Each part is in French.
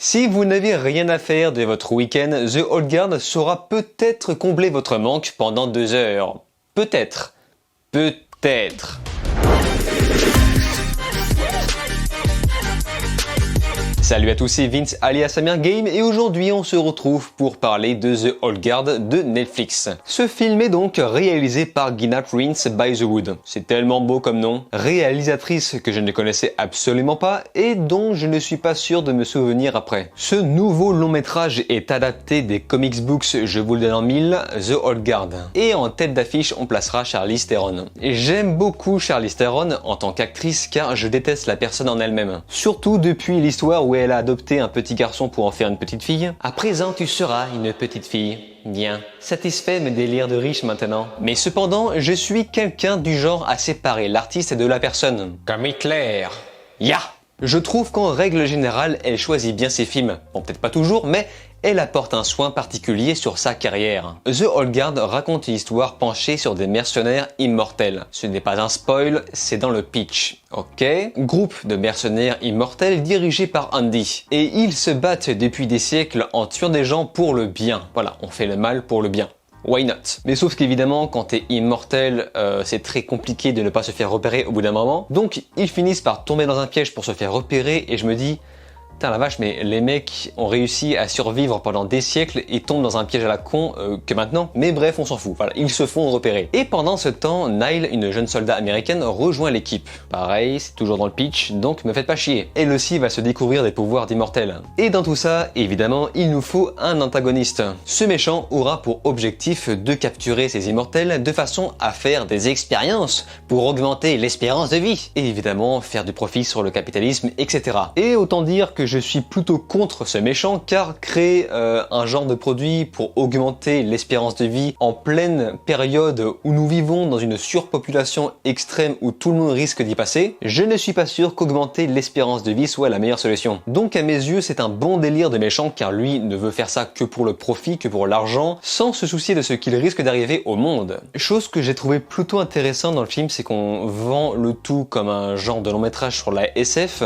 Si vous n'avez rien à faire de votre week-end, The Old Guard saura peut-être combler votre manque pendant 2 heures. Peut-être. Peut-être. Salut à tous, c'est Vince alias Amir Game et aujourd'hui on se retrouve pour parler de The Old Guard de Netflix. Ce film est donc réalisé par Gina Prince by the Wood. C'est tellement beau comme nom. Réalisatrice que je ne connaissais absolument pas et dont je ne suis pas sûr de me souvenir après. Ce nouveau long métrage est adapté des comics books, je vous le donne en mille, The Old Guard. Et en tête d'affiche on placera Charlize Theron. Et j'aime beaucoup Charlize Theron en tant qu'actrice car je déteste la personne en elle-même. Surtout depuis l'histoire où elle a adopté un petit garçon pour en faire une petite fille. À présent, tu seras une petite fille. Bien. Satisfait de mes délires de riche maintenant. Mais cependant, je suis quelqu'un du genre à séparer l'artiste de la personne. Comme Hitler. Ya! Je trouve qu'en règle générale, elle choisit bien ses films. Bon, peut-être pas toujours, mais elle apporte un soin particulier sur sa carrière. The Old Guard raconte une histoire penchée sur des mercenaires immortels. Ce n'est pas un spoil, c'est dans le pitch. Ok? Groupe de mercenaires immortels dirigés par Andy. Et ils se battent depuis des siècles en tuant des gens pour le bien. Voilà, on fait le mal pour le bien. Why not? Mais sauf qu'évidemment, quand t'es immortel, c'est très compliqué de ne pas se faire repérer au bout d'un moment. Donc, ils finissent par tomber dans un piège pour se faire repérer et je me dis... Putain la vache, mais les mecs ont réussi à survivre pendant des siècles et tombent dans un piège à la con que maintenant. Mais bref, on s'en fout. Voilà, ils se font repérer. Et pendant ce temps, Nile, une jeune soldat américaine, rejoint l'équipe. Pareil, c'est toujours dans le pitch, donc me faites pas chier. Elle aussi va se découvrir des pouvoirs d'immortel. Et dans tout ça, évidemment, il nous faut un antagoniste. Ce méchant aura pour objectif de capturer ces immortels de façon à faire des expériences pour augmenter l'espérance de vie. Et évidemment, faire du profit sur le capitalisme, etc. Et autant dire que je suis plutôt contre ce méchant car créer un genre de produit pour augmenter l'espérance de vie en pleine période où nous vivons dans une surpopulation extrême où tout le monde risque d'y passer, je ne suis pas sûr qu'augmenter l'espérance de vie soit la meilleure solution. Donc à mes yeux c'est un bon délire de méchant car lui ne veut faire ça que pour le profit, que pour l'argent, sans se soucier de ce qu'il risque d'arriver au monde. Chose que j'ai trouvé plutôt intéressante dans le film, c'est qu'on vend le tout comme un genre de long métrage sur la SF,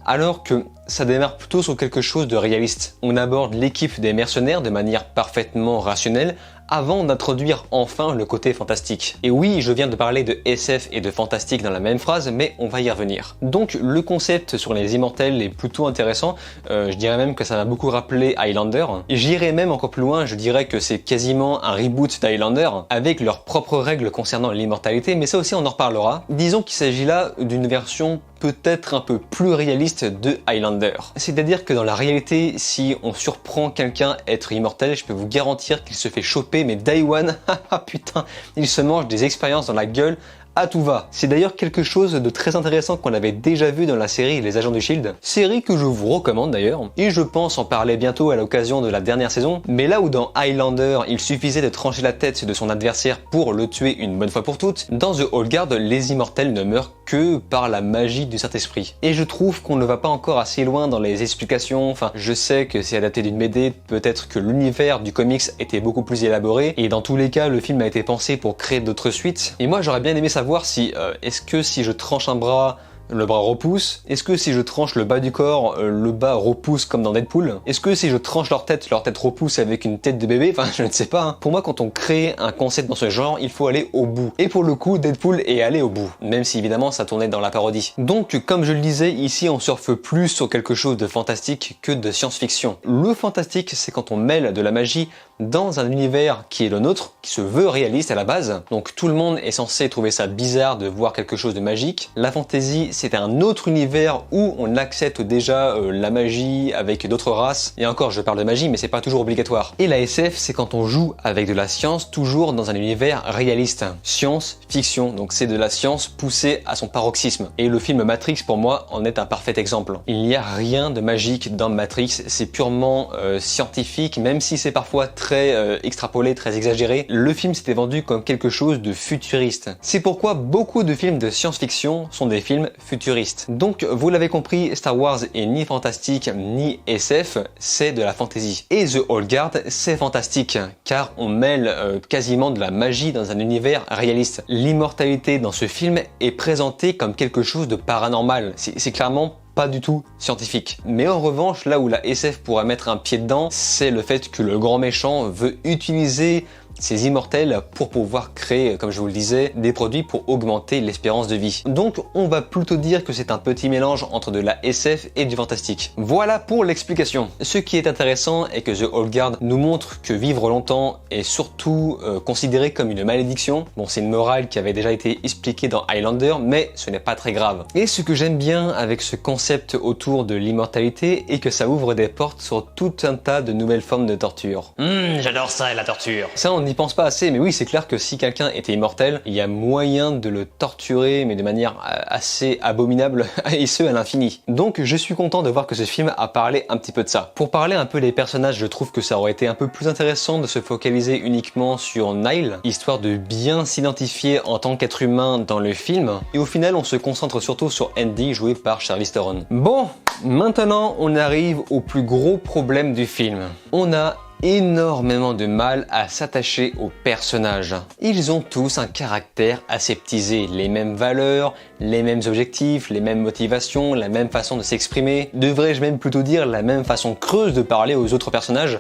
alors que ça démarre plutôt sur quelque chose de réaliste. On aborde l'équipe des mercenaires de manière parfaitement rationnelle avant d'introduire enfin le côté fantastique. Et oui, je viens de parler de SF et de fantastique dans la même phrase, mais on va y revenir. Donc le concept sur les immortels est plutôt intéressant, je dirais même que ça m'a beaucoup rappelé Highlander. J'irais même encore plus loin, je dirais que c'est quasiment un reboot d'Highlander, avec leurs propres règles concernant l'immortalité, mais ça aussi on en reparlera. Disons qu'il s'agit là d'une version peut-être un peu plus réaliste de Highlander. C'est-à-dire que dans la réalité, si on surprend quelqu'un être immortel, je peux vous garantir qu'il se fait choper, mais day one, haha putain, il se mange des expériences dans la gueule à tout va. C'est d'ailleurs quelque chose de très intéressant qu'on avait déjà vu dans la série Les Agents du Shield, série que je vous recommande d'ailleurs, et je pense en parler bientôt à l'occasion de la dernière saison, mais là où dans Highlander, il suffisait de trancher la tête de son adversaire pour le tuer une bonne fois pour toutes, dans The Old Guard, les immortels ne meurent que par la magie du Saint-Esprit. Et je trouve qu'on ne va pas encore assez loin dans les explications, enfin je sais que c'est adapté d'une BD, peut-être que l'univers du comics était beaucoup plus élaboré, et dans tous les cas le film a été pensé pour créer d'autres suites, et moi j'aurais bien aimé savoir si, est-ce que si je tranche un bras, le bras repousse? Est-ce que si je tranche le bas du corps, le bas repousse comme dans Deadpool? Est-ce que si je tranche leur tête repousse avec une tête de bébé? Enfin, je ne sais pas. Hein. Pour moi, quand on crée un concept dans ce genre, il faut aller au bout. Et pour le coup, Deadpool est allé au bout. Même si évidemment, ça tournait dans la parodie. Donc, comme je le disais, ici, on surfe plus sur quelque chose de fantastique que de science-fiction. Le fantastique, c'est quand on mêle de la magie dans un univers qui est le nôtre, qui se veut réaliste à la base. Donc, tout le monde est censé trouver ça bizarre de voir quelque chose de magique. La fantasy, c'est un autre univers où on accepte déjà la magie avec d'autres races. Et encore, je parle de magie, mais c'est pas toujours obligatoire. Et la SF, c'est quand on joue avec de la science, toujours dans un univers réaliste. Science-fiction, donc c'est de la science poussée à son paroxysme. Et le film Matrix, pour moi, en est un parfait exemple. Il n'y a rien de magique dans Matrix, c'est purement scientifique, même si c'est parfois très extrapolé, très exagéré. Le film s'était vendu comme quelque chose de futuriste. C'est pourquoi beaucoup de films de science-fiction sont des films futuristes. Donc vous l'avez compris, Star Wars est ni fantastique ni SF, c'est de la fantasy. Et The Old Guard, c'est fantastique, car on mêle quasiment de la magie dans un univers réaliste. L'immortalité dans ce film est présentée comme quelque chose de paranormal. C'est clairement pas du tout scientifiques. Mais en revanche, là où la SF pourrait mettre un pied dedans, c'est le fait que le grand méchant veut utiliser ces immortels pour pouvoir créer, comme je vous le disais, des produits pour augmenter l'espérance de vie. Donc on va plutôt dire que c'est un petit mélange entre de la SF et du fantastique. Voilà pour l'explication. Ce qui est intéressant est que The Old Guard nous montre que vivre longtemps est surtout considéré comme une malédiction. Bon, c'est une morale qui avait déjà été expliquée dans Highlander, mais ce n'est pas très grave. Et ce que j'aime bien avec ce concept autour de l'immortalité est que ça ouvre des portes sur tout un tas de nouvelles formes de torture. J'adore ça, la torture. Ça, on n'y pense pas assez, mais oui, c'est clair que si quelqu'un était immortel, il y a moyen de le torturer, mais de manière assez abominable, et ce à l'infini. Donc je suis content de voir que ce film a parlé un petit peu de ça. Pour parler un peu des personnages, je trouve que ça aurait été un peu plus intéressant de se focaliser uniquement sur Nile, histoire de bien s'identifier en tant qu'être humain dans le film, et au final on se concentre surtout sur Andy, joué par Charlize Theron. Bon, maintenant on arrive au plus gros problème du film. On a énormément de mal à s'attacher aux personnages. Ils ont tous un caractère aseptisé, les mêmes valeurs, les mêmes objectifs, les mêmes motivations, la même façon de s'exprimer, devrais-je même plutôt dire la même façon creuse de parler aux autres personnages.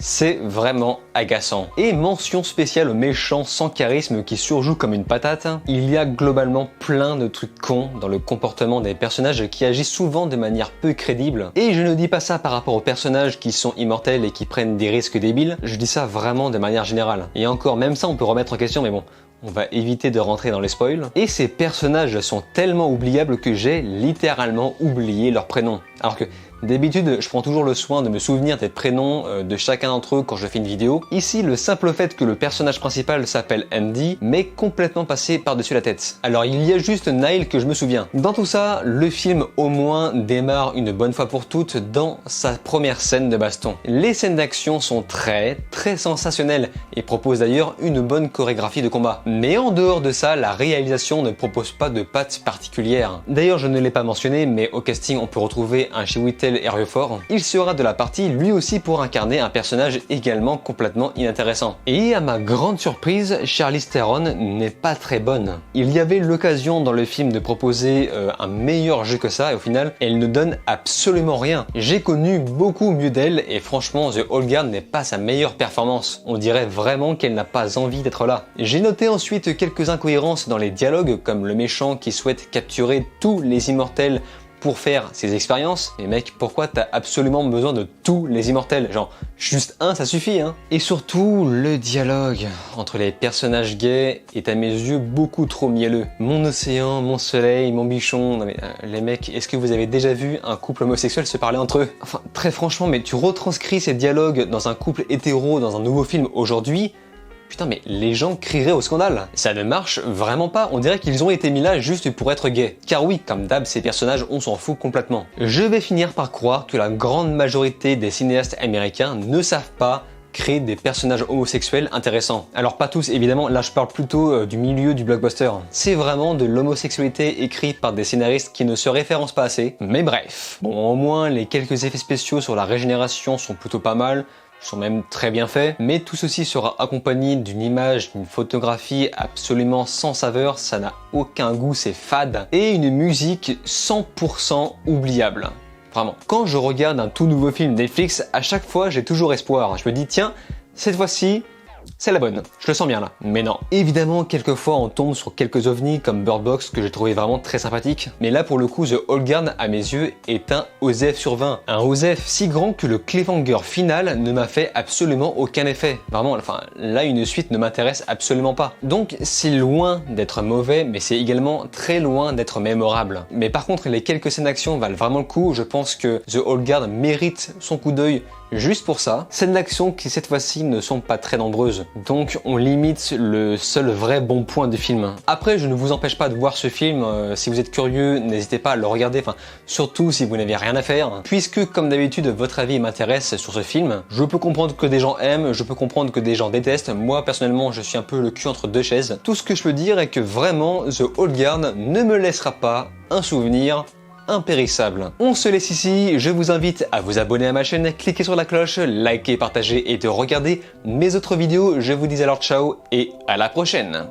C'est vraiment agaçant. Et mention spéciale aux méchants sans charisme qui surjouent comme une patate. Il y a globalement plein de trucs cons dans le comportement des personnages qui agissent souvent de manière peu crédible. Et je ne dis pas ça par rapport aux personnages qui sont immortels et qui prennent des risques débiles, je dis ça vraiment de manière générale. Et encore, même ça on peut remettre en question, mais bon, on va éviter de rentrer dans les spoils. Et ces personnages sont tellement oubliables que j'ai littéralement oublié leur prénom. Alors que d'habitude, je prends toujours le soin de me souvenir des prénoms de chacun d'entre eux quand je fais une vidéo. Ici, le simple fait que le personnage principal s'appelle Andy m'est complètement passé par-dessus la tête. Alors il y a juste Nile que je me souviens. Dans tout ça, le film au moins démarre une bonne fois pour toutes dans sa première scène de baston. Les scènes d'action sont très sensationnelles et proposent d'ailleurs une bonne chorégraphie de combat. Mais en dehors de ça, la réalisation ne propose pas de patte particulière. D'ailleurs, je ne l'ai pas mentionné, mais au casting, on peut retrouver un Chiwetel Ejiofor. Il sera de la partie lui aussi pour incarner un personnage également complètement inintéressant. Et à ma grande surprise, Charlize Theron n'est pas très bonne. Il y avait l'occasion dans le film de proposer un meilleur jeu que ça et au final, elle ne donne absolument rien. J'ai connu beaucoup mieux d'elle et franchement, The Old Guard n'est pas sa meilleure performance. On dirait vraiment qu'elle n'a pas envie d'être là. J'ai noté ensuite quelques incohérences dans les dialogues, comme le méchant qui souhaite capturer tous les immortels pour faire ses expériences. Mais mec, pourquoi t'as absolument besoin de tous les immortels? Genre, juste un, ça suffit, hein. Et surtout, le dialogue entre les personnages gays est à mes yeux beaucoup trop mielleux. Mon océan, mon soleil, mon bichon... Non mais, les mecs, est-ce que vous avez déjà vu un couple homosexuel se parler entre eux? Enfin, très franchement, mais tu retranscris ces dialogues dans un couple hétéro, dans un nouveau film aujourd'hui, putain, mais les gens crieraient au scandale. Ça ne marche vraiment pas, on dirait qu'ils ont été mis là juste pour être gays. Car oui, comme d'hab, ces personnages, on s'en fout complètement. Je vais finir par croire que la grande majorité des cinéastes américains ne savent pas créer des personnages homosexuels intéressants. Alors pas tous évidemment, là je parle plutôt du milieu du blockbuster. C'est vraiment de l'homosexualité écrite par des scénaristes qui ne se référencent pas assez. Mais bref, bon au moins les quelques effets spéciaux sur la régénération sont plutôt pas mal, sont même très bien faits, mais tout ceci sera accompagné d'une image, d'une photographie absolument sans saveur, ça n'a aucun goût, c'est fade, et une musique 100% oubliable. Vraiment. Quand je regarde un tout nouveau film Netflix, à chaque fois j'ai toujours espoir. Je me dis tiens, cette fois-ci, c'est la bonne, je le sens bien là. Mais non. Évidemment, quelquefois on tombe sur quelques ovnis comme Bird Box que j'ai trouvé vraiment très sympathique. Mais là pour le coup, The Old Guard à mes yeux est un OSEF sur 20. Un OSEF si grand que le cliffhanger final ne m'a fait absolument aucun effet. Vraiment, enfin là une suite ne m'intéresse absolument pas. Donc c'est loin d'être mauvais, mais c'est également très loin d'être mémorable. Mais par contre, les quelques scènes d'action valent vraiment le coup. Je pense que The Old Guard mérite son coup d'œil juste pour ça. Scènes d'action qui cette fois-ci ne sont pas très nombreuses. Donc on limite le seul vrai bon point du film. Après, je ne vous empêche pas de voir ce film. Si vous êtes curieux, n'hésitez pas à le regarder. Enfin, surtout si vous n'avez rien à faire. Puisque, comme d'habitude, votre avis m'intéresse sur ce film. Je peux comprendre que des gens aiment, je peux comprendre que des gens détestent. Moi, personnellement, je suis un peu le cul entre deux chaises. Tout ce que je peux dire est que vraiment, The Old Guard ne me laissera pas un souvenir impérissable. On se laisse ici, je vous invite à vous abonner à ma chaîne, cliquer sur la cloche, liker, partager et de regarder mes autres vidéos. Je vous dis alors ciao et à la prochaine.